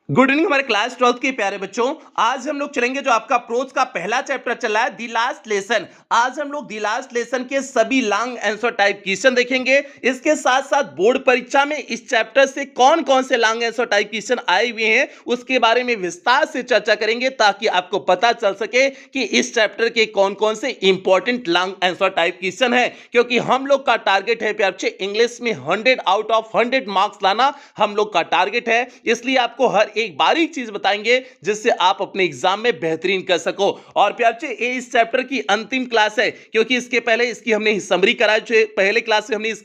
Good evening हमारे class 12th के प्यारे बच्चों। आज हम लोग चलेंगे जो आपका प्रोज का पहला चैप्टर चल रहा है दी लास्ट लेसन। आज हम लोग दी लास्ट लेसन के सभी लॉन्ग आंसर टाइप क्वेश्चन देखेंगे। इसके साथ साथ बोर्ड परीक्षा में इस चैप्टर से कौन कौन से लॉन्ग आंसर टाइप क्वेश्चन आए हुए हैं उसके बारे में विस्तार से चर्चा करेंगे ताकि आपको पता चल सके कि इस चैप्टर के कौन कौन से important long answer type question है। क्योंकि हम लोग का टारगेट है प्यारे बच्चे इंग्लिश में 100 आउट ऑफ 100 मार्क्स लाना हम लोग का टारगेट है। इसलिए आपको हर एक बारीक चीज बताएंगे जिससे आप अपने एग्जाम में बेहतरीन कर सको। और प्यारे ये इस चैप्टर की अंतिम क्लास है क्योंकि इसके पहले इसकी हमने समरी कराई। पहले क्लास में हमने इस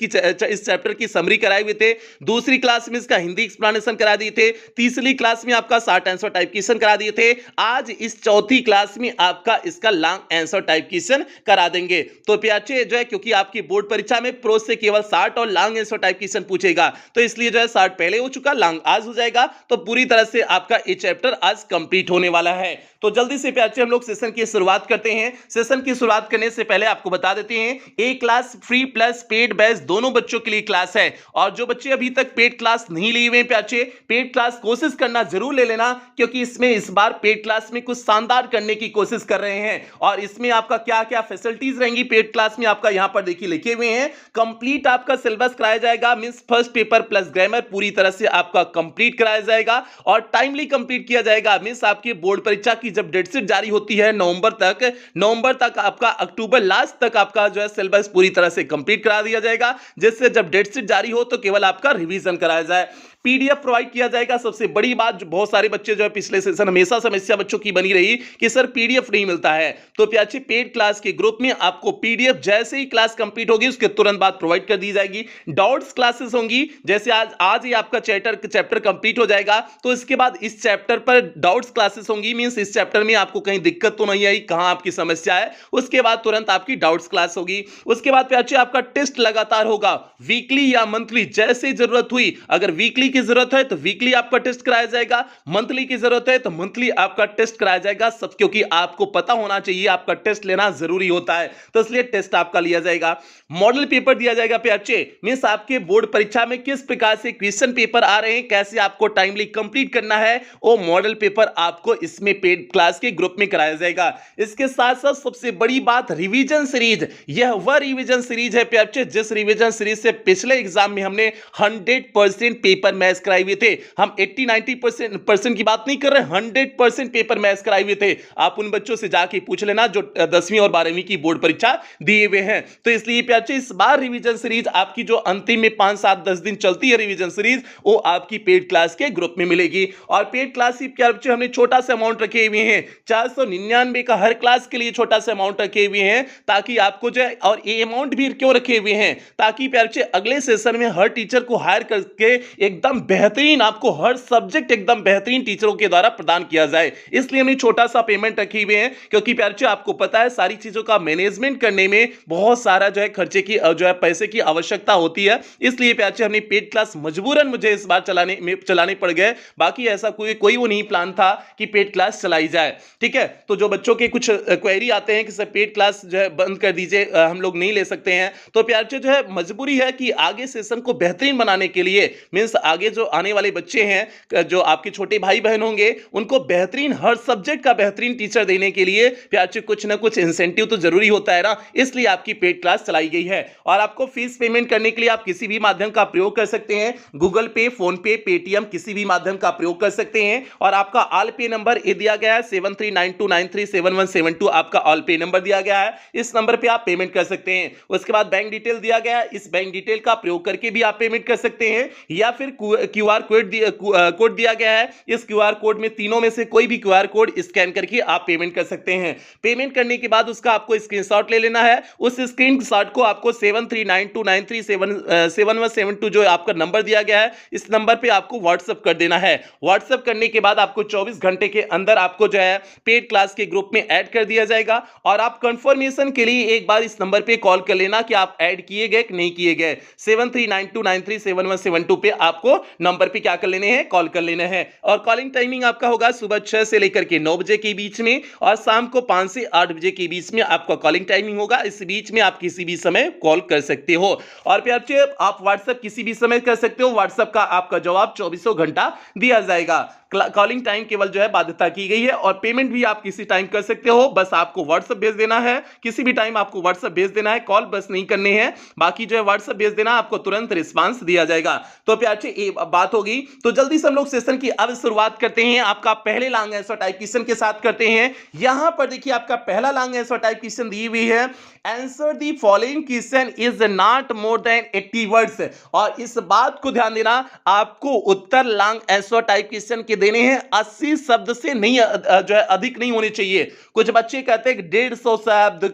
चैप्टर की समरी कराई हुए थे। दूसरी क्लास में इसका हिंदी एक्सप्लेनेशन करा दिए थे। तीसरी क्लास में आपका शॉर्ट आंसर टाइप क्वेश्चन करा दिए थे। आज इस चौथी क्लास में आपका इसका लॉन्ग आंसर टाइप क्वेश्चन करा देंगे। तो प्यारे जो है क्योंकि आपकी बोर्ड परीक्षा में प्रोज से केवल शॉर्ट और लॉन्ग आंसर टाइप क्वेश्चन पूछेगा तो इसलिए जो है शॉर्ट पहले हो चुका, लॉन्ग आज हो जाएगा। तो पूरी तरह से आपका ये चैप्टर आज कंप्लीट होने वाला है। तो जल्दी से प्यारे हम लोग सेशन की शुरुआत करते हैं। सेशन की शुरुआत करने से पहले आपको बता देते हैं a class free plus paid batch दोनों बच्चों के लिए क्लास है। और जो बच्चे अभी तक पेड क्लास नहीं लिए हुए प्यारे पेड क्लास कोशिश करना जरूर ले लेना क्योंकि इसमें इस बार पेड क्लास में कुछ शानदार करने की कोशिश कर रहे हैं। और इसमें आपका क्या क्या फैसिलिटीज रहेंगी पेड क्लास में आपका यहां पर देखिए लिखे हुए हैं। कंप्लीट आपका सिलेबस कराया जाएगा, means first paper plus grammar पूरी तरह से आपका कंप्लीट कराया जाएगा और टाइमली कंप्लीट किया जाएगा। मींस आपकी बोर्ड परीक्षा की जब डेट शीट जारी होती है नवंबर तक आपका अक्टूबर लास्ट तक आपका जो है सिलेबस पूरी तरह से कंप्लीट करा दिया जाएगा जिससे जब डेट शीट जारी हो तो केवल आपका रिवीजन कराया जाए। पीडीएफ प्रोवाइड किया जाएगा। सबसे बड़ी बात जो बहुत सारे बच्चे जो है पिछले सेशन हमेशा समस्या बच्चों की बनी रही कि सर पीडीएफ नहीं मिलता है। तो प्यारे पेड क्लास के ग्रुप में आपको पीडीएफ जैसे ही क्लास कंप्लीट होगी उसके तुरंत बाद प्रोवाइड कर दी जाएगी। डाउट्स क्लासेस होंगी जैसे आज ही आपका चैप्टर कंप्लीट हो जाएगा तो इसके बाद इस चैप्टर पर डाउट्स क्लासेस होंगी। मींस इस चैप्टर में आपको कहीं दिक्कत तो नहीं आई, कहां आपकी समस्या है, उसके बाद तुरंत आपकी डाउट्स क्लास होगी। उसके बाद प्यारे आपका टेस्ट लगातार होगा वीकली या मंथली जैसे जरूरत हुई। अगर वीकली की जरूरत है तो वीकली आपका टेस्ट कराया जाएगा, मंथली की जरूरत है तो मंथली आपका टेस्ट कराया जाएगा। सब क्योंकि आपको पता होना चाहिए आपका टेस्ट लेना जरूरी होता है तो इसलिए टेस्ट आपका लिया जाएगा। मॉडल पेपर दिया जाएगा प्यारे मींस आपके बोर्ड परीक्षा में किस प्रकार से क्वेश्चन पेपर आ रहे हैं, कैसे आपको टाइमली कंप्लीट करना है वो मॉडल पेपर आपको इसमें पेड क्लास के ग्रुप में कराया जाएगा। इसके साथ साथ सबसे बड़ी बात रिवीजन सीरीज, यह वह रिवीजन सीरीज है प्यारे जिस रिवीजन सीरीज से पिछले एग्जाम में हमने 100% पेपर मैच कराए हुए थे। हम 80-90% की बात नहीं कर रहे, 100% पेपर मैच कराए हुए थे। आप उन बच्चों से जाके पूछ लेना जो 10वीं और 12वीं की बोर्ड परीक्षा दिए हुए हैं। तो इसलिए प्यारे इस बार रिवीजन सीरीज आपकी जो अंतिम में 5-7-10 दिन चलती है रिवीजन सीरीज वो आपकी पेड क्लास के ग्रुप में मिलेगी। और पेड क्लास की प्यारे हमने छोटा सा अमाउंट रखे हुए हैं 499 का हर क्लास के लिए छोटा सा अमाउंट रखे हुए हैं ताकि आपको जो है, और ये अमाउंट भी क्यों रखे हुए हैं ताकि प्यारे अगले सेशन में हर टीचर को हायर करके एकदम बेहतरीन आपको हर सब्जेक्ट एकदम बेहतरीन टीचरों के द्वारा प्रदान किया जाए। इसलिए हमने छोटा सा पेमेंट रखे हुए हैं क्योंकि प्यारे आपको पता है सारी चीजों का मैनेजमेंट करने में बहुत सारा जो है खर्चे की जो है पैसे की आवश्यकता होती है। इसलिए प्यारे हमने पेड क्लास मजबूरन मुझे इस बार चलाने पड़ गए, बाकी ऐसा कोई वो नहीं प्लान था कि पेड क्लास चलाई जाए। ठीक है, तो जो बच्चों के कुछ क्वेरी आते हैं कि सर पेड क्लास जो है बंद कर दीजिए, हम लोग नहीं ले सकते हैं, तो प्यारे जो है मजबूरी है कि आगे सेशन को बेहतरीन बनाने के लिए मींस आगे जो आने वाले बच्चे हैं जो आपके छोटे भाई बहन होंगे उनको बेहतरीन हर सब्जेक्ट का बेहतरीन टीचर देने के लिए प्यारे कुछ ना कुछ इंसेंटिव तो जरूरी होता है ना, इसलिए आपकी पेड क्लास चलाई गई है। और आपको फीस पेमेंट करने के लिए आप किसी भी माध्यम का प्रयोग कर सकते हैं, गूगल पे, फोन पे, पेटीएम किसी भी माध्यम का प्रयोग कर सकते हैं। और आपका ऑल पे नंबर ये दिया गया है 7392937172 आपका ऑल पे नंबर दिया गया है, इस नंबर पे आप पेमेंट कर सकते हैं। उसके बाद बैंक डिटेल दिया गया है, इस बैंक डिटेल का प्रयोग करके भी आप पेमेंट कर सकते हैं या फिर क्यूआर कोड दिया गया है, इस क्यूआर कोड में तीनों में से कोई भी क्यूआर कोड स्कैन करके आप पेमेंट कर सकते हैं। पेमेंट करने के बाद उसका आपको स्क्रीनशॉट ले लेना है, उस स्क्रीनशॉट को आपको 7392937172 जो आपका नंबर दिया गया है इस नंबर पे आपको व्हाट्सएप कर देना है। व्हाट्सएप करने के बाद आपको 24 घंटे के अंदर आपको जो है पेड क्लास के ग्रुप में ऐड कर दिया जाएगा। और आप कंफर्मेशन के लिए एक बार इस नंबर पे कॉल कर लेना कि आप ऐड किए गए कि नहीं किए गए। 7392937172 पे आपको नंबर पे क्या कर लेने हैं, कॉल कर लेना है। और कॉलिंग टाइमिंग आपका होगा सुबह 6 से लेकर के 9 बजे के बीच में और शाम को 5 से 8 बजे के बीच में आपका कॉलिंग टाइमिंग होगा। इस बीच में आप किसी भी समय कॉल कर सकते हो। और प्यारे आप व्हाट्सएप किसी भी समय कर सकते हो, व्हाट्सएप का आपका जवाब 24 घंटा दिया जाएगा। कॉलिंग टाइम केवल जो है बाध्यता की गई है और पेमेंट भी आप किसी टाइम कर सकते हो, बस आपको व्हाट्सएप भेज देना है, किसी भी टाइम आपको व्हाट्सएप भेज देना है, कॉल बस नहीं करनी है, बाकी जो है व्हाट्सएप भेज देना, आपको तुरंत रिस्पांस दिया जाएगा। तो प्यार से ये बात होगी, तो जल्दी से हम लोग सेशन की अब शुरुआत करते हैं। आपका पहले लॉन्ग आंसर टाइप क्वेश्चन के साथ करते हैं। यहां पर देखिए आपका पहला लॉन्ग आंसर टाइप क्वेश्चन दी हुई है, answer the following question is not more than 80 words. और इस बात को ध्यान देना, आपको उत्तर लॉन्ग आंसर टाइप क्वेश्चन के देने हैं, 80 शब्द से नहीं जो है अधिक नहीं होने चाहिए। कुछ बच्चे कहते हैं 150 शब्द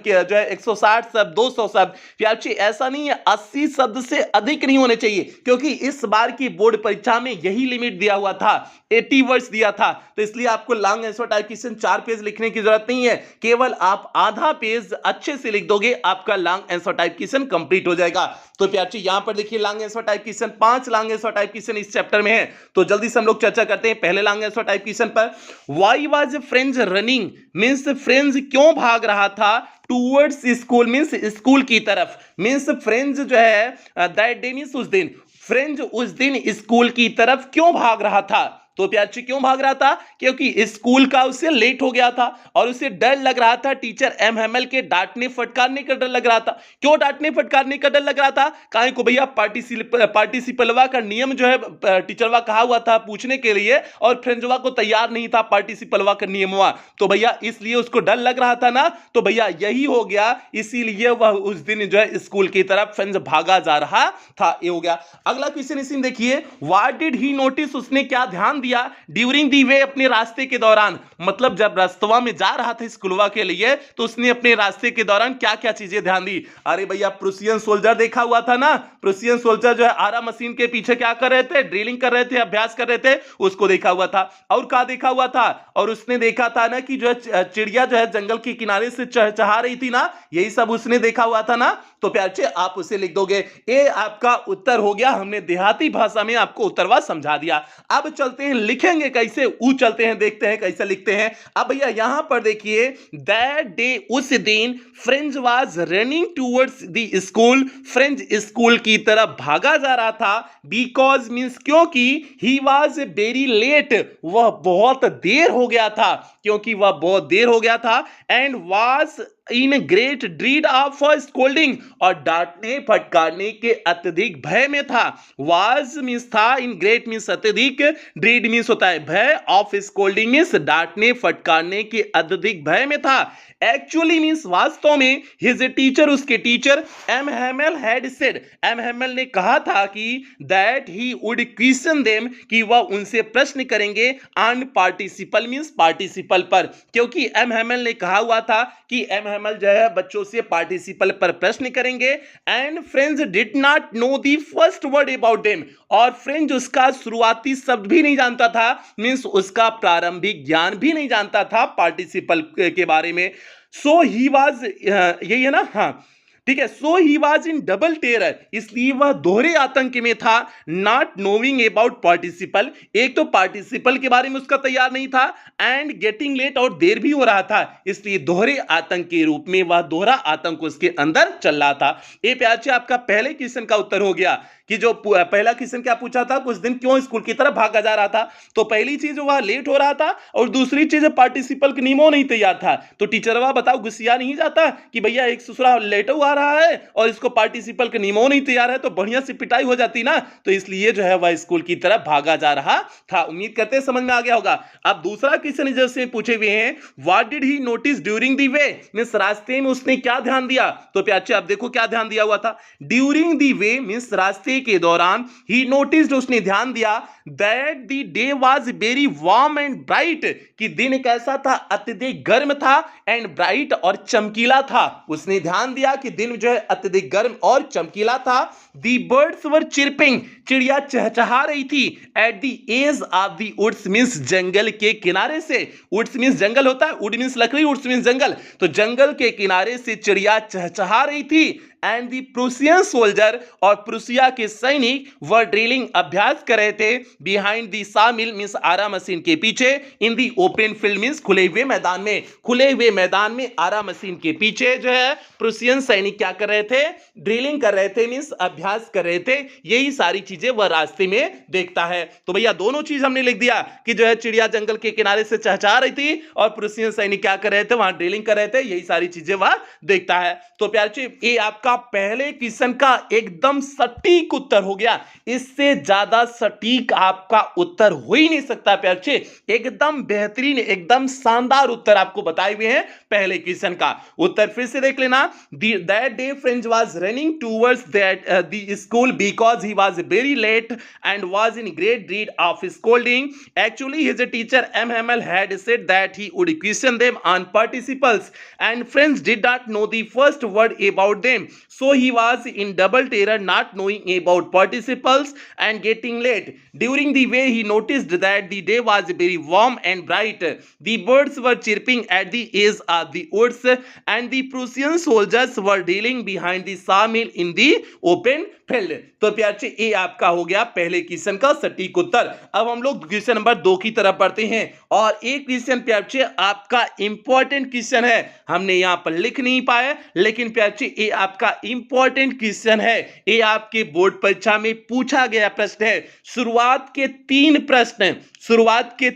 जो है 160 शब्द 200 शब्द, यार ऐसा नहीं है, 80 शब्द से अधिक नहीं होने चाहिए, क्योंकि इस बार की बोर्ड परीक्षा में यही लिमिट दिया हुआ था, 80 वर्ड्स दिया था। तो इसलिए आपको long answer type question 4 page लिखने की जरूरत नहीं है, केवल आप आधा पेज अच्छे से लिख दोगे, आपका long answer type question complete हो जाएगा। तो प्यार जी यहां पर देखिए long answer type question 5 long answer type question इस चैप्टर में है। तो जल्दी से हम लोग चर्चा करते हैं पहले लॉन्ग आंसर टाइप क्वेश्चन पर। Why was friends running, means friends क्यों भाग रहा था, टूवर्ड्स स्कूल मींस स्कूल की तरफ, मींस फ्रेंड्स जो है दैट डे मींस उस दिन, फ्रेंड्स उस दिन स्कूल की तरफ क्यों भाग रहा था। तो प्यार जी क्यों भाग रहा था, क्योंकि स्कूल का उसे लेट हो गया था और उसे डर लग रहा था, टीचर एम हेमल के डांटने फटकारने का डर लग रहा था। क्यों डांटने फटकारने का डर लग रहा था, काहे को भैया पार्टिसिपलवा का नियम जो है टीचरवा कहा हुआ था पूछने के लिए, और फ्रेंड्सवा को तैयार नहीं था पार्टिसिपलवा का नियमवा, तो भैया इसलिए उसको डर लग रहा था ना, तो भैया यही हो गया, इसीलिए वह उस दिन जो है स्कूल की तरफ फ्रेंड्स भागा जा रहा था। ये हो गया। अगला क्वेश्चन इसी में देखिए, व्हाट डिड ही नोटिस, उसने क्या ध्यान दिया ड्यूरिंग दी वे, अपने रास्ते के दौरान, मतलब जब रास्तवा में जा रहा था स्कूलवा के लिए, तो उसने अपने रास्ते के दौरान क्या क्या चीजें ध्यान दी। अरे भैया प्रूसियन सोल्जर देखा हुआ था ना, प्रूसियन सोल्जर जो है आरा मशीन के पीछे क्या कर रहे थे, ड्रिलिंग कर रहे थे, अभ्यास कर रहे थे, उसको देखा हुआ था। और क्या देखा हुआ था, और उसने देखा था ना कि जो है चिड़िया जो है जंगल के किनारे से चहचहा रही थी ना, यही सब उसने देखा हुआ था ना। तो प्यार से आप उसे लिख दोगे, ये आपका उत्तर हो गया, हमने देहाती भाषा में आपको उत्तरवा समझा दिया। अब चलते हैं लिखेंगे कैसे, चलते हैं देखते हैं कैसे लिखते हैं। अब भैया यहां पर देखिए, दैट डे उस दिन, friends was running towards the school, friends school की तरफ भागा जा रहा था, बिकॉज मींस क्योंकि, ही वाज वेरी लेट, वह बहुत देर हो गया था, क्योंकि वह बहुत देर हो गया था, and was in great dread of scolding, और डांटने फटकारने के अत्यधिक भय में था। वाज मींस था, इन ग्रेट मींस अत्यधिक, ड्रीड मींस होता है भय, ऑफ स्कोल्डिंग मींस डांटने फटकारने के अत्यधिक भय में था। एक्चुअली मींस वास्तव में, हिज टीचर उसके teacher, M Hamel had said, M Hamel ने कहा था कि that he would question them, कि वह उनसे प्रश्न करेंगे, ऑन पार्टिसिपल मींस पार्टिसिपल पर, क्योंकि एम हेमल ने कहा हुआ था कि एम हेमल जो है बच्चों से पार्टिसिपल पर प्रश्न करेंगे। And friends did not know the first word about them, और फ्रेंड्स उसका शुरुआती शब्द भी नहीं जानता था, मींस उसका प्रारंभिक ज्ञान भी नहीं जानता था पार्टिसिपल के बारे में। सो ही वाज, यही है ना, हाँ ठीक है, so he was in double terror, इसलिए वह दोहरे आतंक में था, नॉट नोइंग अबाउट पार्टिसिपल, एक तो पार्टिसिपल के बारे में उसका तैयार नहीं था, एंड गेटिंग लेट, और देर भी हो रहा था, इसलिए दोहरे आतंक के रूप में वह दोहरा आतंक उसके अंदर चल रहा था। ये प्यार से आपका पहले क्वेश्चन का उत्तर हो गया, कि जो पहला क्वेश्चन क्या पूछा था, कुछ दिन क्यों स्कूल की तरफ भागा जा रहा था, तो पहली चीज वह लेट हो रहा था, और दूसरी चीज पार्टिसिपल के नियमों नहीं तैयार था। तो टीचरवा बताओ गुस्सिया नहीं जाता कि भैया एक ससुरा लेट हुआ रहा है और इसको पार्टिसिपल के नियमों नहीं तैयार है, तो बढ़िया से पिटाई हो जाती ना। तो इसलिए जो है वह स्कूल की तरफ भागा जा रहा था। उम्मीद करते हैं समझ में आ गया होगा। अब दूसरा क्वेश्चन जैसे पूछे हुए हैं, what did he notice during the way, means रास्ते में उसने क्या ध्यान दिया। तो प्याचे आप देखो क्या ध्यान दिया हुआ था, ड्यूरिंग द वे मींस रास्ते के दौरान, ही नोटिस्ड उसने ध्यान दिया, that the day was very warm and bright, कि दिन कैसा था, अत्यधिक गर्म था, एंड ब्राइट और चमकीला था। उसने ध्यान दिया कि दिन जो है अत्यधिक गर्म और चमकीला था। दी बर्ड्स वर चिरपिंग, चिड़िया चहचहा रही थी, at the edge of the woods means जंगल के किनारे से, वुड्स मींस जंगल होता है, वुड मींस लकड़ी, वुड्स मींस जंगल, तो जंगल के किनारे से चिड़िया चहचहा रही थी। एंड द प्रूसियन सोल्जर और प्रूसिया के सैनिक वर ड्रिलिंग अभ्यास कर रहे थे बिहाइंड द सा मिल मींस आरा मशीन के पीछे इन दी ओपन फील्ड मींस खुले हुए मैदान में, खुले हुए मैदान में आरा मशीन के पीछे जो है प्रूसियन सैनिक क्या कर रहे थे, ड्रिलिंग कर रहे थे मींस अभ्यास कर रहे थे। यही सारी चीजें वह रास्ते में देखता है। तो भैया दोनों चीज हमने लिख दिया कि जो है चिड़िया जंगल के किनारे से चहचहा रही थी और प्रूसियन सैनिक क्या कर रहे थे, वहां ड्रिलिंग कर रहे थे। यही सारी चीजें वह देखता है। तो प्यारे ये आपका पहले क्वेश्चन का एकदम सटीक उत्तर हो गया। इससे ज्यादा सटीक आपका उत्तर हो ही नहीं सकता प्यारे, एकदम बेहतरीन एकदम शानदार उत्तर आपको बताए हुए हैं पहले क्वेश्चन का। उत्तर फिर से देख लेना। That day French was running towards that the school because he was very late and was in great need of scolding. Actually his teacher M Hamel had said that he would question them on participles and French did not know the first word about them, so he was in double terror not knowing about participles and getting late. During the way he noticed that the day was very warm and bright. The birds were chirping at the edge of the woods and the Prussian soldiers were drilling behind the sawmill in the open field. तो प्यारे ये आपका हो गया पहले question का सटीक उत्तर। अब हम लोग क्वेश्चन नंबर 2 की तरफ बढ़ते हैं और एक क्वेश्चन प्यारे आपका इंपॉर्टेंट क्वेश्चन है, हमने यहां पर लिख नहीं पाए लेकिन प्यारे ये आपका इंपॉर्टेंट क्वेश्चन है। ये आपके बोर्ड परीक्षा में पूछा गया प्रश्न है। शुरुआत के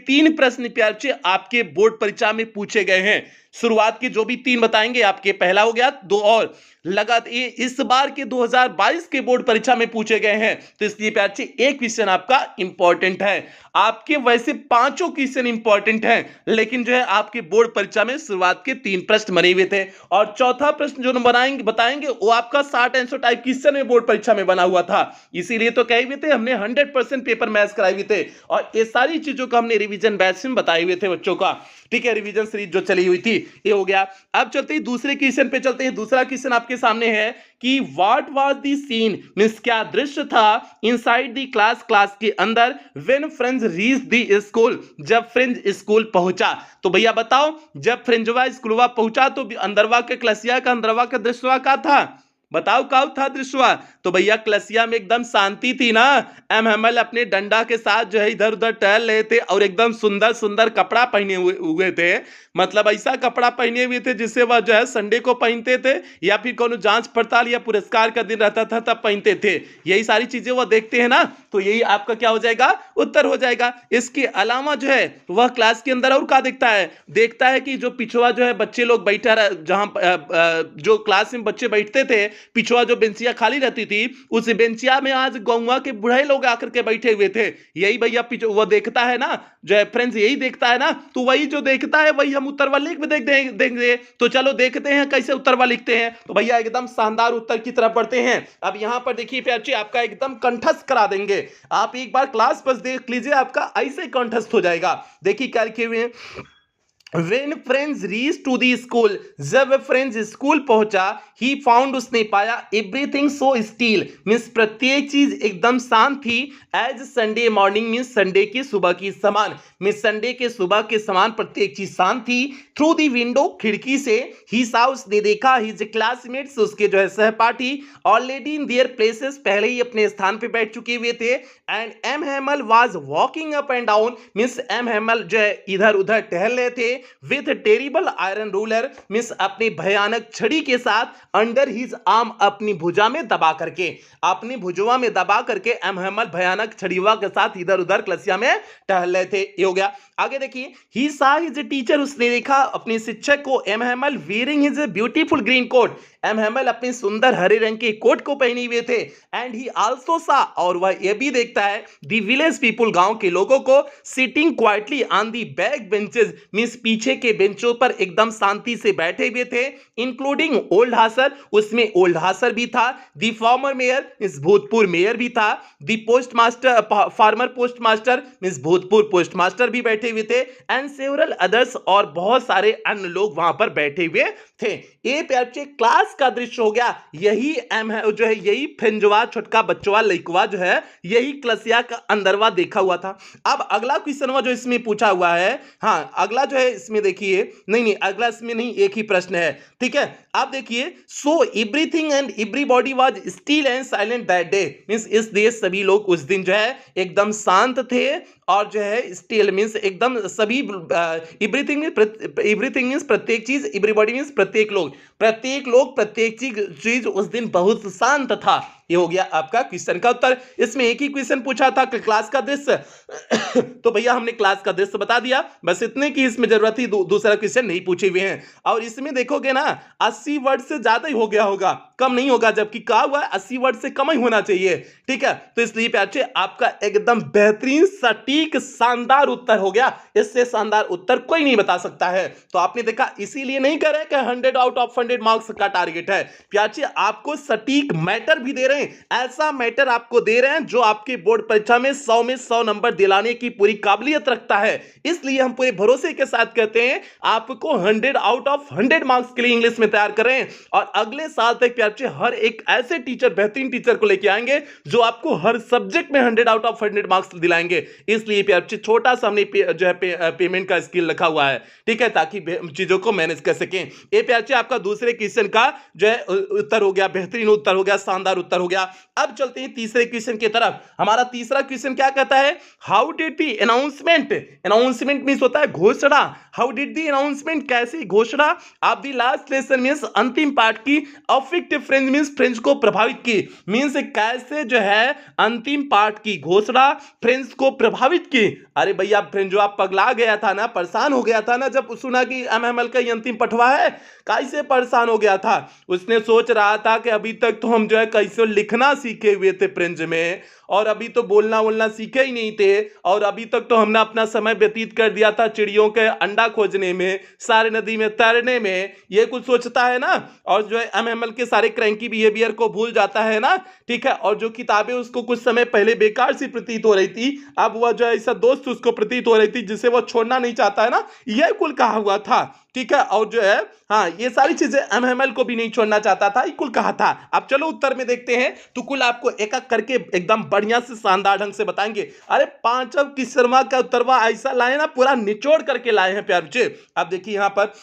3 प्रश्न प्यारे आपके बोर्ड परीक्षा में पूछे गए हैं। शुरुआत के जो भी 3 बताएंगे आपके, पहला हो गया, 2 और लगातार ये इस बार के 2022 के बोर्ड परीक्षा में पूछे गए हैं। तो इसलिए प्यारे एक क्वेश्चन आपका इंपॉर्टेंट है। आपके वैसे 5 क्वेश्चन इंपॉर्टेंट हैं लेकिन जो है आपके बोर्ड परीक्षा में शुरुआत के 3 प्रश्न बने हुए थे और चौथा प्रश्न जो बताएंगे वो आपका 60 आंसर टाइप क्वेश्चन में बोर्ड परीक्षा में बना हुआ था। इसीलिए तो कहे हुए थे हमने 100% पेपर मैथ्स कराए हुए थे और ये सारी चीजों को हमने रिवीजन बैच में बताए हुए थे बच्चों का। ठीक है, रिवीजन सीरीज जो चली हुई थी ये हो गया। अब चलते हैं दूसरे क्वेश्चन पे चलते हैं। दूसरा क्वेश्चन आपके सामने है कि what was the scene means क्या दृश्य था इनसाइड द क्लास के अंदर when friends reach the school, जब फ्रेंड्स स्कूल पहुंचा। तो भैया बताओ जब फ्रेंड्सवा स्कूलवा पहुंचा तो अंदरवा के क्लासिया का अंदरवा का दृश्यवा का था, बताओ क्या था दृश्यवा। तो भैया क्लासिया में एकदम शांति थी ना। एम हेमल अपने डंडा के साथ जो है इधर उधर टहल रहे थे और एकदम सुंदर सुंदर कपड़ा पहने हुए थे, मतलब ऐसा कपड़ा पहने हुए थे जिससे वह जो है संडे को पहनते थे या फिर कोनो जांच पड़ताल या पुरस्कार का दिन रहता था तब पहनते थे। यही सारी चीजें वह देखते हैं ना, तो यही आपका क्या हो जाएगा, उत्तर हो जाएगा। इसके अलावा जो है वह क्लास के अंदर और क्या देखता है कि जो पिछवा जो है बच्चे लोग बैठा जहां जो क्लास में बच्चे बैठते थे, पिछवा जो बेंचिया खाली रहती थी उस बेंचिया में आज गौवा के बुढ़े लोग आकर के बैठे हुए थे। यही भैया वो देखता है ना, जो है फ्रेंड्स यही देखता है ना, तो वही जो देखता है वही हम उत्तरवा लिख भी देंगे। तो चलो देखते हैं कैसे उत्तरवा लिखते हैं। तो भैया एकदम शानदार उत्तर की तरफ बढ़ते हैं। अब यहां पर देखिए प्यारे आपका एकदम कंठस्थ करा देंगे। आप एक बार क्लास बस देख लीजिए, आपका ऐसे कंठस्थ हो जाएगा। देखिए क्या लिखे हुए हैं, When friends reached to the school, जब फ्रेंड्स स्कूल पहुंचा, he found उसने पाया everything so still मीन्स प्रत्येक चीज एकदम शांत थी। As Sunday morning means Sunday की सुबह की समान, मीन्स संडे के सुबह के समान प्रत्येक चीज शांत थी। थ्रू दी विंडो खिड़की से ही सा उसने देखा हिज क्लासमेट्स उसके जो है सहपाठी ऑलरेडी इन देयर प्लेसेस पहले ही अपने स्थान पे बैठ चुके हुए थे। And M Hamel was walking up and down means M Hamel जो है इधर उधर टहल रहे थे with terrible iron ruler means अपनी भयानक छड़ी के साथ अंडर हिज आर्म अपनी भुजा में दबा करके, अपनी भुजवा में दबा करके एम हेमल भयानक छड़ीवा के साथ इधर उधर क्लासिया में टहल रहे थे। ये हो गया। आगे देखिए, ही सा हिज टीचर उसने देखा अपने शिक्षक को M Hamel wearing his beautiful green coat, M Hamel अपने सुंदर हरे रंग के कोट को पहने हुए थे। एंड ही आल्सो सा और वह यह भी देखता है दी विलेज पीपुल गांव के लोगों को sitting quietly on the back benches means पीछे के बेंचों पर एकदम शांति से बैठे हुए थे। इंक्लूडिंग ओल्ड हासर, उसमें ओल्ड हासर भी था। दी फॉर्मर मेयर मींस भूतपूर्व मेयर भी था। The post master former post master means भूतपूर्व पोस्ट मास्टर भी बैठे हुए थे। एंड सेवरल अदर्स और बहुत सारे अन्य लोग वहां पर बैठे हुए थे। ये प्यारे क्लास का दृश्य हो गया। यही एम है जो है यही फ्रेंजवा छोटका बच्चवा लइकवा जो है यही क्लासिया का अंदरवा देखा हुआ था। अब अगला क्वेश्चन जो इसमें पूछा हुआ है, हाँ अगला जो है इसमें देखिए, नहीं अगला इसमें नहीं, एक ही प्रश्न है, ठीक है। आप देखिए, so everything and everybody was still and silent that day, means इस देश सभी लोग उस दिन जो है एकदम शांत थे, और जो है स्टिल मींस एकदम सभी, एवरीथिंग मींस प्रत्येक चीज, एवरीबॉडी मींस प्रत्येक लोग, प्रत्येक चीज उस दिन बहुत शांत था। ये हो गया आपका क्वेश्चन का उत्तर। इसमें एक ही क्वेश्चन पूछा था कि क्लास का दृश्य तो भैया हमने क्लास का दृश्य बता दिया, बस इतने की इसमें जरूरत थी, दूसरा क्वेश्चन नहीं पूछे हुए हैं। और इसमें देखोगे ना 80 वर्ड से ज्यादा ही हो गया होगा, कम नहीं होगा, जबकि कहा हुआ है 80 वर्ड से कम ही होना चाहिए, ठीक है। तो इसलिए प्यारे आपका एकदम बेहतरीन सटीक शानदार उत्तर हो गया, इससे शानदार उत्तर कोई नहीं बता सकता है। तो आपने देखा, इसीलिए नहीं कह रहे कि 100 आउट ऑफ 100 मार्क्स का टारगेट है प्यारे, आपको सटीक मैटर भी दे रहे हैं, ऐसा मैटर आपको दे रहे हैं जो आपके बोर्ड परीक्षा में 100 में 100 नंबर दिलाने की पूरी काबिलियत रखता है। इसलिए हम पूरे भरोसे के साथ कहते हैं आपको 100 आउट ऑफ 100 मार्क्स के लिए इंग्लिश में तैयार करें, और अगले साल तक प्यारे हर एक ऐसे टीचर, बेहतरीन टीचर को लेके आएंगे जो आपको हर सब्जेक्ट में 100 आउट ऑफ 100 मार्क्स दिलाएंगे। इसलिए प्यारे छोटा सा हमने जो है पेमेंट का स्किल रखा हुआ है, ठीक है, ताकि चीजों को मैनेज कर सकें। ये प्यारे आपका दूसरे क्वेश्चन का जो है उत्तर हो गया, बेहतरीन उत्तर हो गया, शानदार उत्तर हो गया। अब चलते हैं तीसरे क्वेश्चन की तरफ। हमारा तीसरा क्वेश्चन क्या कहता है, how did the announcement means होता है घोषणा, हाउ डिड द अनाउंसमेंट, कैसी घोषणा of the last lesson means अंतिम पाठ की, अफेक्ट फ्रेंच मींस फ्रेंच को प्रभावित की, मींस कैसे जो है अंतिम पाठ की घोषणा फ्रेंच को प्रभावित की। अरे भैया फ्रेंच जो आप पगला गया था ना, परेशान हो गया था ना, जब सुना कि एमएमएल का ये अंतिम पठवा है, कैसे परेशान हो गया था। उसने सोच रहा था कि अभी तक तो हम जो है कैसे लिखना सीखे हुए थे फ्रेंच में, और अभी तो बोलना सीखे ही नहीं थे, और अभी तक तो हमने अपना समय व्यतीत कर दिया था चिड़ियों के अंडा खोजने में, सारे नदी में तैरने में, ये कुछ सोचता है ना, और जो है एमएमएल के सारे क्रैंकी बिहेवियर को भूल जाता है ना, ठीक है। और जो किताबें उसको कुछ समय पहले बेकार सी प्रतीत हो रही थी, अब वह जो है ऐसा दोस्त उसको प्रतीत हो रही थी जिसे वो छोड़ना नहीं चाहता है ना, यह कुल कहा हुआ था, ठीक है। और जो है हाँ, ये सारी चीजें एमएमएल को भी नहीं छोड़ना चाहता था, कुल कहा था। अब चलो उत्तर में देखते हैं, तो कुल आपको एक एक करके एकदम बढ़िया से शानदार ढंग से बताएंगे। अरे पांचों की शर्मा का उत्तरवा ऐसा लाए ना, पूरा निचोड़ करके लाए हैं प्यार बच्चे। अब देखिए यहाँ पर,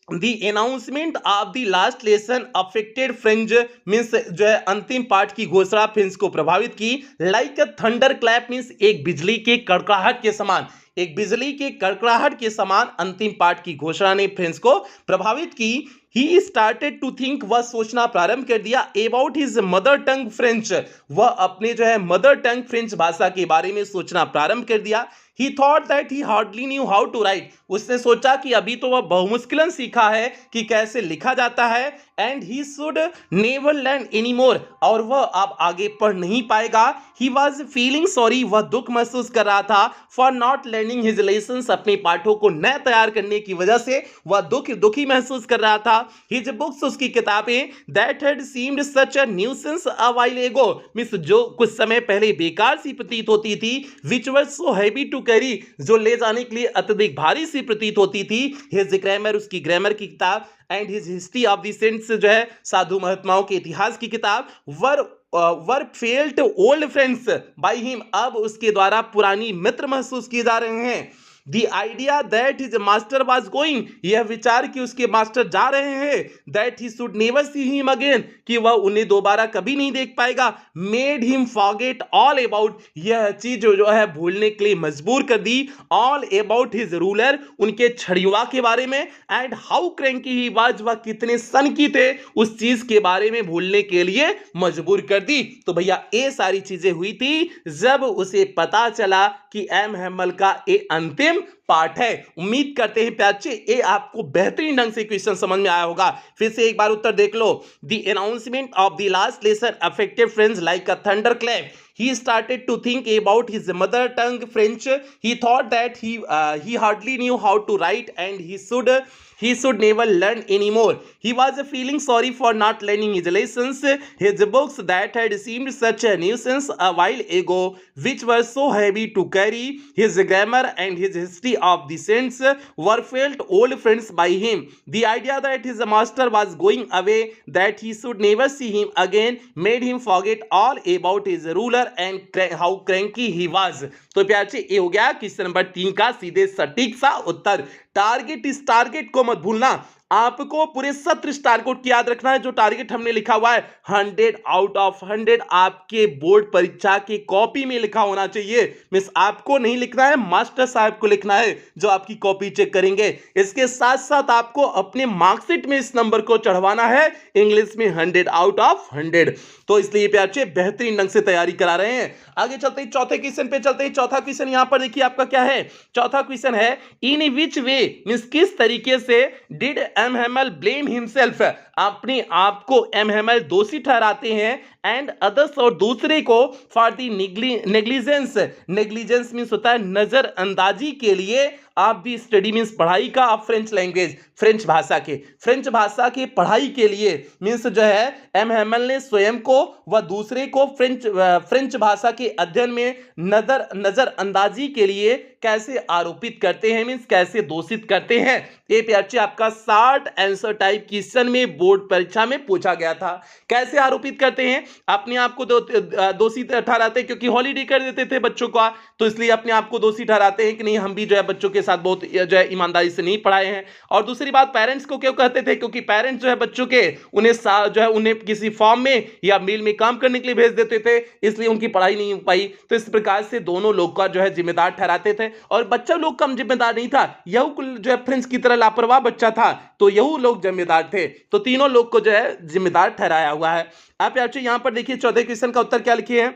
The announcement of the last lesson affected French means जो है अंतिम पाठ की घोषणा फ्रेंच को प्रभावित की, like a thunder clap means एक बिजली के कड़कड़ाहट के समान, एक बिजली के कड़कड़ाहट के समान अंतिम पाठ की घोषणा ने फ्रेंच को प्रभावित की। ही स्टार्टेड टू थिंक, वह सोचना प्रारंभ कर दिया, about his mother tongue French, वह अपने जो है मदर टंग फ्रेंच भाषा के बारे में सोचना प्रारंभ कर दिया। He thought that he hardly knew how to write, उसने सोचा कि अभी तो वह बहुमुश्किलन सीखा है कि कैसे लिखा जाता है, and he should never learn any more, और वह अब आगे पढ़ नहीं पाएगा। ही वॉज फीलिंग सॉरी, वह दुख महसूस कर रहा था, for not learning his lessons, अपने पाठों को न तैयार करने की वजह से वह दुखी महसूस कर रहा था। हिज बुक्स, उसकी किताबें, that had seemed such a nuisance a while एगो, मींस जो कुछ समय पहले बेकार सी प्रतीत होती थी, विच वर सो हैवी टू कैरी, जो ले जाने के लिए अत्यधिक भारी सी प्रतीत होती थी। हिज ग्रामर, उसकी ग्रामर की किताब, and his history of the saints, जो है साधु महात्माओं के इतिहास की किताब, were felt old friends by him, अब उसके द्वारा पुरानी मित्र महसूस किए जा रहे हैं। The idea that his master was going, यह विचार कि उसके मास्टर जा रहे हैं, that he should never see him again, कि वह उन्हें दोबारा कभी नहीं देख पाएगा, made him forget all about, यह चीज जो है भूलने के लिए मजबूर कर दी, all about his ruler, उनके छड़ियुआ के बारे में, and how cranky he was, वह कितने सनकी थे, उस चीज के बारे में भूलने के लिए मजबूर कर दी। तो भैया ये सारी चीजें हुई थी जब उसे पता चला कि एम हैमल का ये अंतिम पार्ट है। उम्मीद करते हैं प्यारे ये आपको बेहतरीन ढंग से क्वेश्चन समझ में आया होगा। फिर से एक बार उत्तर देख लो। The announcement of the last lesson affected French like a thunder clap. He started to think about his mother tongue French. He thought that he hardly knew how to write, and he should he should never learn anymore. He was feeling sorry for not learning his lessons. His books that had seemed such a nuisance a while ago, which were so heavy to carry, his grammar and his history of the saints were felt old friends by him. The idea that his master was going away, that he should never see him again, made him forget all about his ruler and how cranky he was. तो प्यार से ये हो गया question number 3 का सीधे सटीक सा उत्तर। टारगेट, इस टारगेट को मत भूलना, आपको पूरे सत्र स्टार कोड की याद रखना है। जो टारगेट हमने लिखा हुआ है 100 आउट ऑफ 100 आपके बोर्ड परीक्षा की कॉपी में लिखा होना चाहिए। मिस आपको नहीं लिखना है, मास्टर साहब को लिखना है जो आपकी कॉपी चेक करेंगे। इसके साथ साथ आपको अपने मार्कशीट में इस नंबर को चढ़वाना है, इंग्लिश में 100 आउट ऑफ 100। तो इसलिए प्यार से बेहतरीन ढंग से तैयारी करा रहे हैं। आगे चलते हैं, चौथे क्वेश्चन पे चलते हैं। चौथा क्वेश्चन यहां पर देखिए आपका क्या है। चौथा क्वेश्चन है इन विच वे, मींस किस तरीके से did M Hamel blame himself, अपने आप को एम हैमल दोषी ठहराते हैं, एंड अदर्स और दूसरे को for the negligence. Negligence means होता है नजरअंदाजी के लिए। आप भी स्टडी मींस पढ़ाई का, आप फ्रेंच लैंग्वेज, फ्रेंच भाषा के पढ़ाई के लिए मींस जो है एम हैमल ने स्वयं को व दूसरे को फ्रेंच भाषा के अध्ययन में नजरअंदाजी के लिए कैसे आरोपित करते हैं, मींस कैसे दोषित करते हैं। ये प्यार से आपका 60 आंसर टाइप क्वेश्चन में बोर्ड परीक्षा में पूछा गया था। कैसे आरोपित करते हैं, अपने आप को दोषी ठहराते हैं, क्योंकि हॉलीडे कर देते थे बच्चों का, तो इसलिए अपने आप को दोषी ठहराते हैं कि नहीं हम भी जो है बच्चों के साथ बहुत जो है ईमानदारी से नहीं पढ़ाए हैं। और दूसरी बात, पेरेंट्स को क्यों कहते थे, क्योंकि पेरेंट्स जो है बच्चों के उन्हें जो है उन्हें किसी फॉर्म में या मिल में काम करने के लिए भेज देते थे, इसलिए उनकी पढ़ाई नहीं हो पाई। तो इस प्रकार से दोनों लोग का जो है जिम्मेदार ठहराते थे, और बच्चा लोग कम जिम्मेदार नहीं था, यहू जो है फ्रेंड्स की तरह लापरवाह बच्चा था, तो यहू लोग जिम्मेदार थे। तो तीनों लोग को जो है जिम्मेदार ठहराया हुआ है। आप यहां पर देखिए चौथे क्वेश्चन का उत्तर क्या लिखे हैं।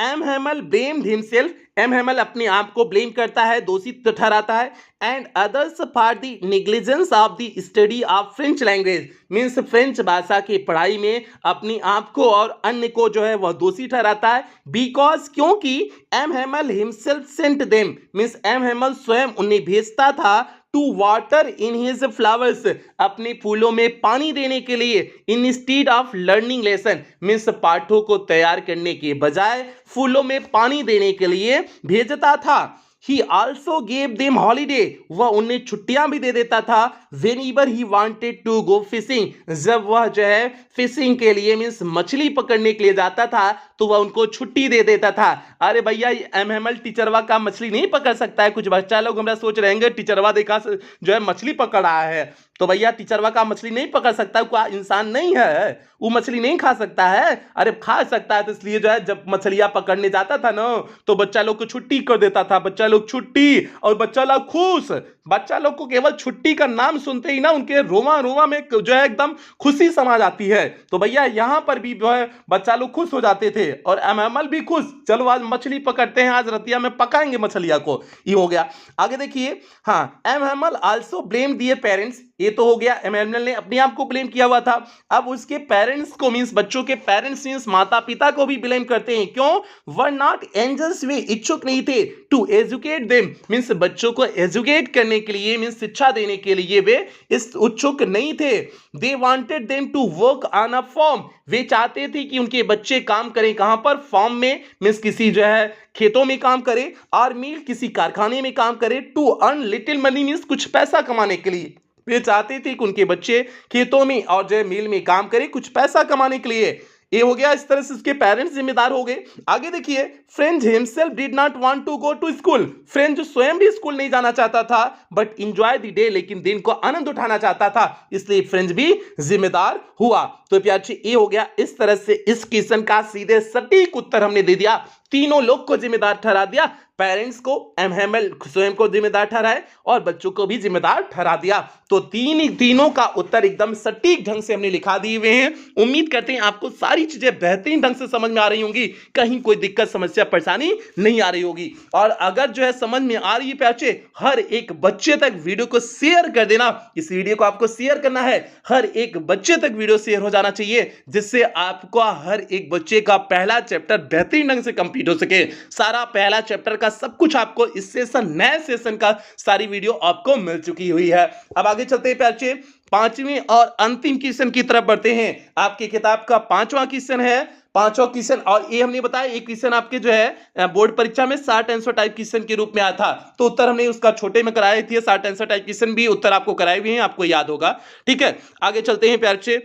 M Hamel blamed himself, M Hamel अपने आप को ब्लेम करता है, दोषी ठहराता है, and others for the negligence of the study of French language, means French भाषा की पढ़ाई में अपने आप को और अन्य को जो है वह दोषी ठहराता है। बिकॉज, क्योंकि M Hamel himself sent them, means M Hamel स्वयं उन्हें भेजता था to water in his flowers, अपने फूलों में पानी देने के लिए, instead of learning lesson, means पाठों को तैयार करने के बजाय फूलों में पानी देने के लिए भेजता था। He also gave them holiday, वह उन्हें छुट्टियां भी दे देता था। Whenever he wanted to go fishing, जब वह जो है फिशिंग के लिए मीन्स मछली पकड़ने के लिए जाता था तो वह उनको छुट्टी दे देता था। अरे भैया एम हैमल टीचरवा का मछली नहीं पकड़ सकता है। कुछ बच्चा लोग हमारा सोच रहेंगे टीचरवा देखा जो है मछली पकड़ रहा है, तो भैया टीचरवा का मछली नहीं पकड़ सकता, कोई इंसान नहीं है, वो मछली नहीं खा सकता है। अरे खा सकता है, तो इसलिए जो है जब मछलियां पकड़ने जाता था ना तो बच्चा लोग को छुट्टी कर देता था। बच्चा लोग छुट्टी और बच्चा लोग खुश। बच्चा लोग को केवल छुट्टी का नाम सुनते ही ना उनके रोमा रोमा में जो है एकदम खुशी समा जाती है। तो भैया यहां पर भी जो है बच्चा लोग खुश हो जाते थे और एम हैमल भी खुश, चलो आज मछली पकड़ते हैं, आज रतिया में पकाएंगे मछलिया को। ये हो गया। आगे देखिए, हाँ, एम हैमल आल्सो ब्लेम दियर पेरेंट्स, ये तो हो गया, एम हैमल ने अपने आप को ब्लेम किया हुआ था। अब उसके पेरेंट्स को मींस बच्चों के पेरेंट्स मींस माता पिता को भी ब्लेम करते हैं। क्यों? वर नॉट एंजल्स, वे इच्छुक नहीं थे टू एजुकेट देम, मींस बच्चों को एजुकेट करने के लिए मींस शिक्षा देने के लिए वे इस इच्छुक नहीं थे। They wanted them to work on a farm, वे चाहते थे कि उनके बच्चे काम करें कहां पर, फॉर्म में, मींस किसी जो है खेतों में काम करे, और मिल किसी कारखाने में काम करे, to earn little money, means कुछ पैसा कमाने के लिए। वे चाहते थे कि उनके बच्चे खेतों में और जो है मिल में काम करें कुछ पैसा कमाने के लिए। ये हो गया, इस तरह से उसके पेरेंट्स जिम्मेदार हो गए। आगे देखिए, French himself did not want to go to school, French स्वयं भी स्कूल नहीं जाना चाहता था, बट एंजॉय द डे, लेकिन दिन को आनंद उठाना चाहता था, इसलिए फ्रेंच भी जिम्मेदार हुआ। तो प्यार से ये हो गया। इस तरह से इस क्वेश्चन का सीधे सटीक उत्तर हमने दे दिया, तीनों लोग को जिम्मेदार ठहरा दिया, पेरेंट्स को, एम हैमल स्वयं को जिम्मेदार ठहराए और बच्चों को भी जिम्मेदार ठहरा दिया। तो तीनों का उत्तर एकदम सटीक ढंग से हमने लिखा दिए हुए हैं। उम्मीद करते हैं आपको सारी चीजें बेहतरीन ढंग से समझ में आ रही होंगी, कहीं कोई दिक्कत समस्या परेशानी नहीं आ रही होगी। और अगर जो है समझ में आ रही है प्याचे, हर एक बच्चे तक वीडियो को शेयर कर देना। इस वीडियो को आपको शेयर करना है, हर एक बच्चे तक वीडियो शेयर हो जाना चाहिए, जिससे आपको हर एक बच्चे का पहला चैप्टर बेहतरीन ढंग से कंप्लीट कंप्लीट हो सके। सारा पहला चैप्टर का सब कुछ आपको इस सेशन, नए सेशन का सारी वीडियो आपको मिल चुकी हुई है। अब आगे चलते हैं प्यारे, पांचवें और अंतिम क्वेश्चन की तरफ बढ़ते हैं। आपकी किताब का पांचवा क्वेश्चन है, पांचवा क्वेश्चन, और ये हमने बताया एक क्वेश्चन आपके जो है बोर्ड परीक्षा में शॉर्ट आंसर टाइप क्वेश्चन के रूप में आया था, तो उत्तर हमने उसका छोटे में कराए थे, शॉर्ट आंसर टाइप क्वेश्चन भी उत्तर आपको कराए हुए हैं, आपको याद होगा। ठीक है, आगे चलते हैं प्यारे बच्चे।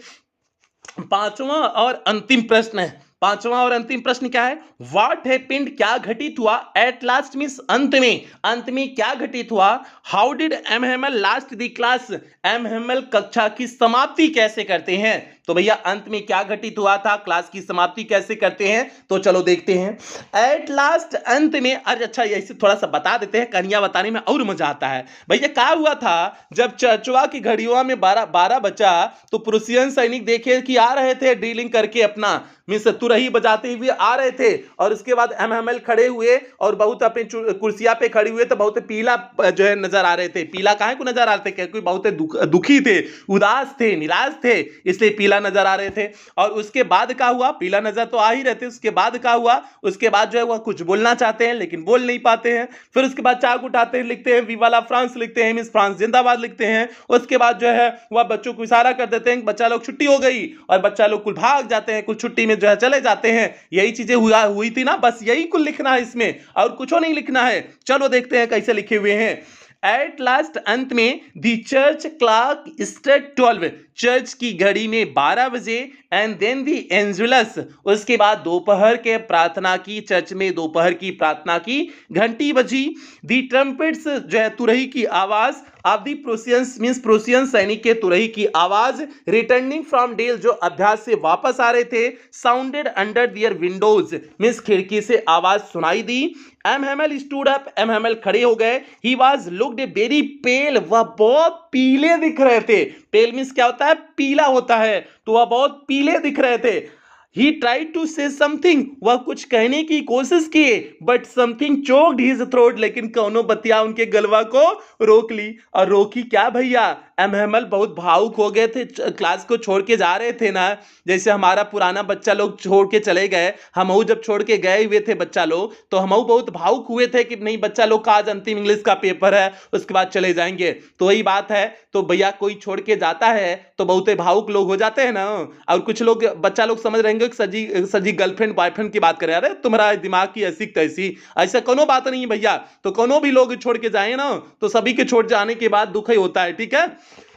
पांचवा और अंतिम प्रश्न है, पांचवा और अंतिम प्रश्न क्या है? व्हाट हैपेंड, क्या घटित हुआ? एट लास्ट मींस अंत में, अंत में क्या घटित हुआ? How did M Hamel last the class, M Hamel कक्षा की समाप्ति कैसे करते हैं? तो भैया अंत में क्या घटित हुआ था, क्लास की समाप्ति कैसे करते हैं, तो चलो देखते हैं। एट लास्ट, अंत में। अरे अच्छा, ऐसे थोड़ा सा बता देते हैं, कहानियां बताने में और मजा आता है। भैया क्या हुआ था, जब चर्चवा की घड़ियों में 12 बचा, तो प्रुसियन सैनिक देखे कि आ रहे थे ड्रिलिंग करके, अपना मींस तुरही बजाते हुए आ रहे थे, और उसके बाद एम हेमल खड़े हुए और बहुत अपने कुर्सिया पे खड़े हुए, तो बहुत पीला जो है नजर आ रहे थे। पीला काहे को नजर आ रहे थे? क्योंकि बहुत दुखी थे, उदास थे, निराश थे, इसलिए पीला नजर आ रहे थे। और उसके बाद क्या हुआ? पीला नजर तो आ ही रहते, उसके बाद क्या हुआ? उसके बाद जो है वह कुछ बोलना चाहते हैं लेकिन बोल नहीं पाते हैं। फिर उसके बाद चाक उठाते हैं, लिखते हैं विवा ला फ्रांस, लिखते हैं मिस फ्रांस जिंदाबाद लिखते हैं। उसके बाद जो है वह बच्चों को इशारा कर देते हैं, बच्चा लोग छुट्टी हो गई, और बच्चा लोग कुल भाग जाते हैं, कुछ छुट्टी में जो है चले जाते हैं। यही चीजें हुई थी ना, बस यही कुल लिखना है इसमें, और कुछ नहीं लिखना है। चलो देखते हैं कैसे लिखे हुए हैं। एट लास्ट, अंत में, the church clock struck 12, church की घड़ी में 12 बजे, एंड देन दी एंजुलस, उसके बाद दोपहर के प्रार्थना की, चर्च में दोपहर की प्रार्थना की घंटी बजी। दी ट्रम्पेट्स, जो है तुरही की आवाज, ऑफ दी प्रोसियंस मींस प्रोसियन सैनिक के तुरही की आवाज, रिटर्निंग फ्रॉम डेल, जो अभ्यास से वापस आ रहे थे, साउंडेड अंडर दियर विंडोज मींस खिड़की से आवाज सुनाई दी। M Hemal stood up, M Hemal खड़े हो गए। ही वाज लुक्ड वेरी पेल, वह बहुत पीले दिख रहे थे। पेल मींस क्या होता है? पीला होता है, तो वह बहुत पीले दिख रहे थे। He tried to say something, वह कुछ कहने की कोशिश किए, but something choked his throat, लेकिन कौनो बतिया उनके गलवा को रोक ली। और रोकी क्या भैया? एम हेमल बहुत भावुक हो गए थे, क्लास को छोड़ के जा रहे थे ना, जैसे हमारा पुराना बच्चा लोग छोड़ के चले गए, हमहू जब छोड़ के गए हुए थे बच्चा लोग, तो हमहू बहुत भावुक हुए थे कि नहीं बच्चा लोग का आज अंतिम इंग्लिश का पेपर है, उसके बाद चले जाएंगे। तो वही बात है, तो भैया कोई छोड़ के जाता है तो बहुत भावुक लोग हो जाते हैं ना। और कुछ लोग, बच्चा लोग समझ रहेंगे सजी सजी गर्लफ्रेंड बॉयफ्रेंड की बात करे, अरे तुम्हारा दिमाग की ऐसी तैसी, ऐसा कोनो बात नहीं है भैया। तो कोनो भी लोग छोड़ के जाए ना, तो सभी के छोड़ जाने के बाद दुख ही होता है। ठीक है,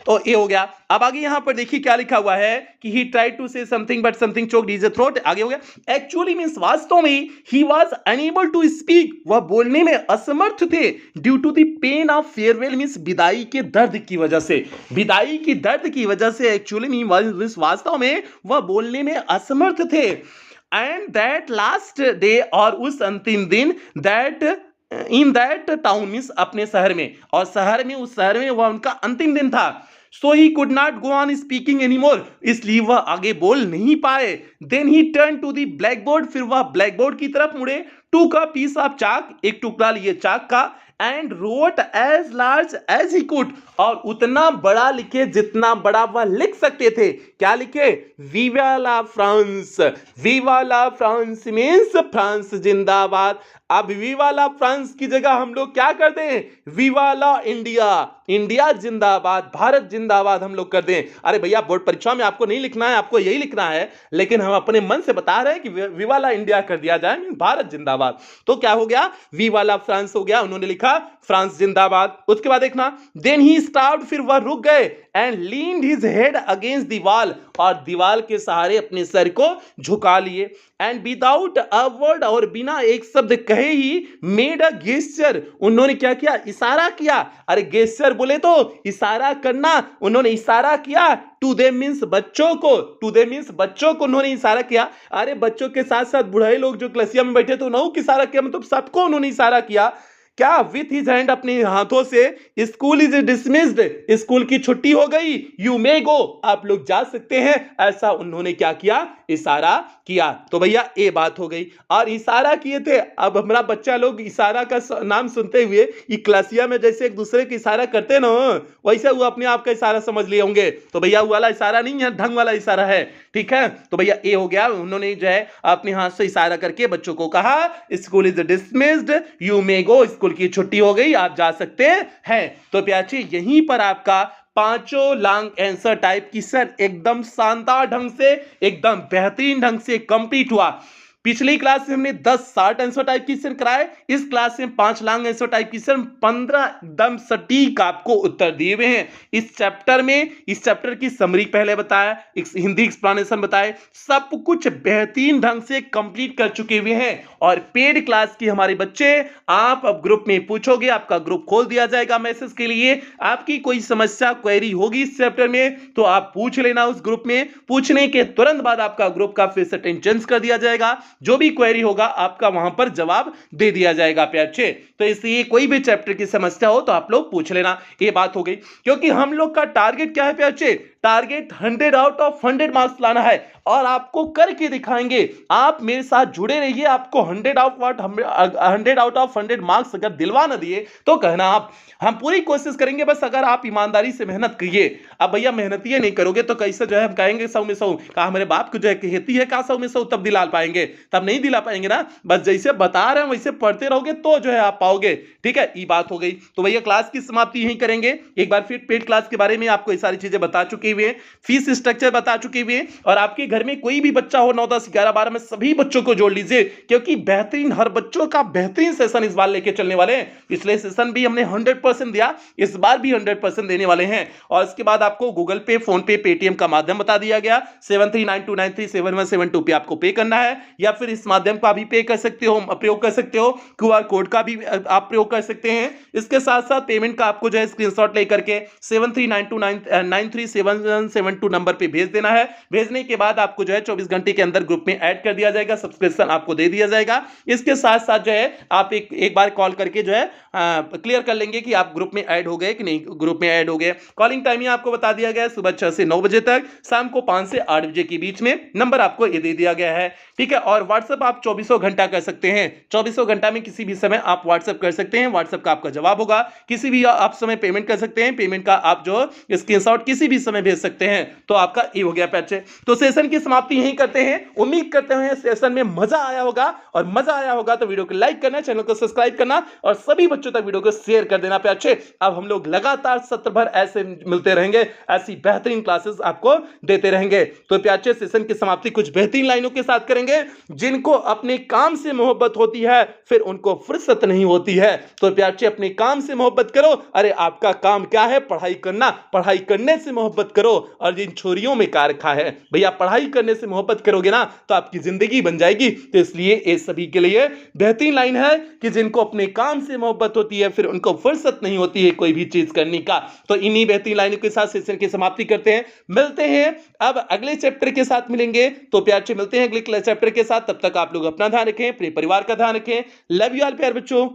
तो ये हो गया। अब आगे यहां पर देखिए क्या लिखा हुआ है कि he tried to say something but something choked his throat। आगे हो गया। एक्चुअली मींस वास्तव में, he was unable to speak, वह बोलने में असमर्थ थे, due to the pain of farewell means विदाई के दर्द की वजह से, विदाई की दर्द की वजह से एक्चुअली मींस वास्तव में वह बोलने में असमर्थ थे। एंड दैट लास्ट डे, और उस अंतिम दिन, that in that town means अपने शहर में, और शहर में, उस शहर में वह उनका अंतिम दिन था। So he could not go on speaking anymore, इसलिए वह आगे बोल नहीं पाए। Then he turn to the black board, फिर वह ब्लैक बोर्ड की तरफ मुड़े। टूक अ पीस ऑफ चाक, एक टुकड़ा लिए चाक का, and wrote as large as he could, और उतना बड़ा लिखे जितना बड़ा वह लिख सकते थे। क्या लिखे? विवा ला फ्रांस, विवा ला फ्रांस मीन्स फ्रांस जिंदाबाद। अब विवा ला फ्रांस की जगह हम लोग क्या कर दें? विवा ला इंडिया, इंडिया जिंदाबाद, भारत जिंदाबाद हम लोग कर दें। अरे भैया बोर्ड परीक्षा में आपको नहीं लिखना है, आपको यही लिखना है, लेकिन हम अपने मन से बता रहे हैं कि विवा ला इंडिया कर दिया जाए, भारत जिंदाबाद। तो क्या हो गया? विवा ला फ्रांस हो गया, उन्होंने लिखा फ्रांस जिंदाबाद। उसके बाद देखना, देन ही स्टॉप्ड, फिर वह रुक गए, and leaned his head against दीवाल, और दीवाल के सहारे अपने सर को झुका लिए। एंड विदाउट अ वर्ड, और बिना एक शब्द कहे ही, मेड अ गेस्चर, उन्होंने क्या किया? इशारा किया। अरे गेस्चर बोले तो इशारा करना, उन्होंने इशारा किया। टू दे मींस बच्चों को, टू दे मींस बच्चों को उन्होंने इशारा किया। अरे बच्चों के साथ साथ बुढ़े लोग जो क्लासिया में बैठे थे उन्होंने इशारा किया, मतलब सबको उन्होंने इशारा किया क्या विथ हिज हैंड अपने हाथों से स्कूल इज डिसमिस्ड, स्कूल की छुट्टी हो गई, यू मे गो आप लोग जा सकते हैं, ऐसा उन्होंने क्या किया, इशारा किया। तो भैया ये बात हो गई और इशारा किए थे। अब हमारा बच्चा लोग इशारा का नाम सुनते हुए क्लासिया में जैसे एक दूसरे को इशारा करते ना, वैसे वो अपने आप का इशारा समझ लिए होंगे। तो भैया वो वाला इशारा नहीं है, ढंग वाला इशारा है। ठीक है, तो भैया ये हो गया, उन्होंने जो है अपने हाथ से इशारा करके बच्चों को कहा school is dismissed, you may go, school की छुट्टी हो गई, आप जा सकते हैं। तो प्याचे यहीं पर आपका पांचों लॉन्ग आंसर टाइप की सर एकदम शानदार ढंग से, एकदम बेहतरीन ढंग से कंप्लीट हुआ। पिछली क्लास में हमने 10 शॉर्ट आंसर टाइप क्वेश्चन कराए, इस क्लास में 5 लॉन्ग आंसर टाइप क्वेश्चन, 15 एकदम सटीक आपको उत्तर दिए हुए हैं इस चैप्टर में। इस चैप्टर की समरी पहले बताया, हिंदी एक्सप्लेनेशन बताए, सब कुछ बेहतरीन ढंग से कंप्लीट कर चुके हुए हैं। और पेड क्लास की हमारे बच्चे, आप अब ग्रुप में पूछोगे, आपका ग्रुप खोल दिया जाएगा मैसेज के लिए। आपकी कोई समस्या क्वेरी होगी इस चैप्टर में तो आप पूछ लेना उस ग्रुप में, पूछने के तुरंत बाद आपका ग्रुप का फिर से अटेंडेंस कर दिया जाएगा, जो भी क्वेरी होगा आपका वहां पर जवाब दे दिया जाएगा प्यारे। तो इसलिए कोई भी चैप्टर की समस्या हो तो आप लोग पूछ लेना, ये बात हो गई। क्योंकि हम लोग का टारगेट क्या है प्यारे, टारगेट 100 आउट ऑफ 100 मार्क्स लाना है और आपको करके दिखाएंगे। आप मेरे साथ जुड़े रहिए, आपको 100 आउट ऑफ 100 मार्क्स अगर दिलवा ना दिए तो कहना आप, हम पूरी कोशिश करेंगे, बस अगर आप ईमानदारी से मेहनत करिए। अब भैया मेहनत ही नहीं करोगे तो कैसे जो है हम कहेंगे 100 में 100, कहा हमारे बाप को जो है कहती है कहा 100 में 100 तब दिला पाएंगे, तब नहीं दिला पाएंगे ना। बस जैसे बता रहे हैं वैसे पढ़ते रहोगे तो जो है आप पाओगे। ठीक है, ये बात हो गई। तो भैया क्लास की समाप्ति यहीं करेंगे। एक बार फिर पेड क्लास के बारे में आपको ये सारी चीजें बता चुके हुए, फीस स्ट्रक्चर बता चुके हुए, और आपके घर में कोई भी बच्चा हो 9, 10, 11, 12 में सभी बच्चों को जोड़ लीजिए, क्योंकि बेहतरीन हर बच्चों का बेहतरीन सेशन इस बार लेके चलने वाले हैं। पिछले सेशन भी हमने 100% दिया, इस बार भी 100% देने वाले हैं। और इसके बाद आपको गूगल पे, फोन पे, पेटीएम का माध्यम बता दिया गया, 7392937172 पे आपको पे करना है, या फिर इस माध्यम का भी पे कर सकते हो, प्रयोग कर सकते हो, क्यूआर कोड का भी आप प्रयोग कर सकते हैं। इसके साथ साथ पेमेंट का आपको जो है स्क्रीनशॉट लेकर के 7392937172 नंबर पे भेज देना है। भेजने के बाद आपको जो है 24 घंटे के अंदर ग्रुप में ऐड कर दिया जाएगा, सब्सक्रिप्शन आपको दे दिया जाएगा। इसके साथ साथ जो है आप एक बार कॉल करके जो है क्लियर कर लेंगे कि आप ग्रुप में ऐड हो गए कि नहीं ग्रुप में ऐड हो गए। कॉलिंग टाइम आपको बता दिया गया है, सुबह 6 से 9 बजे तक, शाम को 5 से 8 बजे के बीच में। नंबर आपको ये दे दिया गया है। ठीक है, और व्हाट्सएप आप 24 घंटा कर सकते हैं, 24 घंटा में किसी भी समय आप व्हाट्सएप कर सकते हैं, व्हाट्सएप का आपका जवाब होगा। किसी भी आप समय पेमेंट कर सकते हैं, पेमेंट का आप जो स्क्रीनशॉट किसी भी समय भेज सकते हैं। तो आपका ये हो गया पैच। तो सेशन की समाप्ति यहीं करते हैं। उम्मीद करते हैं सेशन में मजा आया होगा, और मजा आया होगा तो वीडियो को लाइक करना, चैनल को सब्सक्राइब करना और सभी बच्चों तक वीडियो को शेयर कर देना पैच। अब हम लोग लगातार सत्र भर ऐसे मिलते रहेंगे, ऐसी बेहतरीन क्लासेस आपको देते रहेंगे। तो प्याचे सेशन की समाप्ति कुछ बेहतरीन लाइनों के साथ करेंगे। जिनको अपने काम से मोहब्बत होती है फिर उनको फुर्सत नहीं होती है। तो प्याचे अपने काम से मोहब्बत करो। अरे आपका काम क्या है? पढ़ाई करना। पढ़ाई करने से मोहब्बत करो। और जिन छोरियों में क्या रखा है भैया, पढ़ाई करने से मोहब्बत करोगे ना तो आपकी जिंदगी बन जाएगी। तो इसलिए ये सभी के लिए बेहतरीन लाइन है कि जिनको अपने काम से मोहब्बत होती है फिर उनको फुर्सत नहीं होती है कोई भी चीज करने का। तो इन्हीं बेहतरीन लाइनों के साथ सेशन की समाप्ति करते हैं। मिलते हैं अब अगले चैप्टर के साथ मिलेंगे। तो प्यार से मिलते हैं अगले चैप्टर के साथ। तब तक आप लोग अपना ध्यान रखें, अपने परिवार का ध्यान रखें। लव यू ऑल प्यार बच्चों।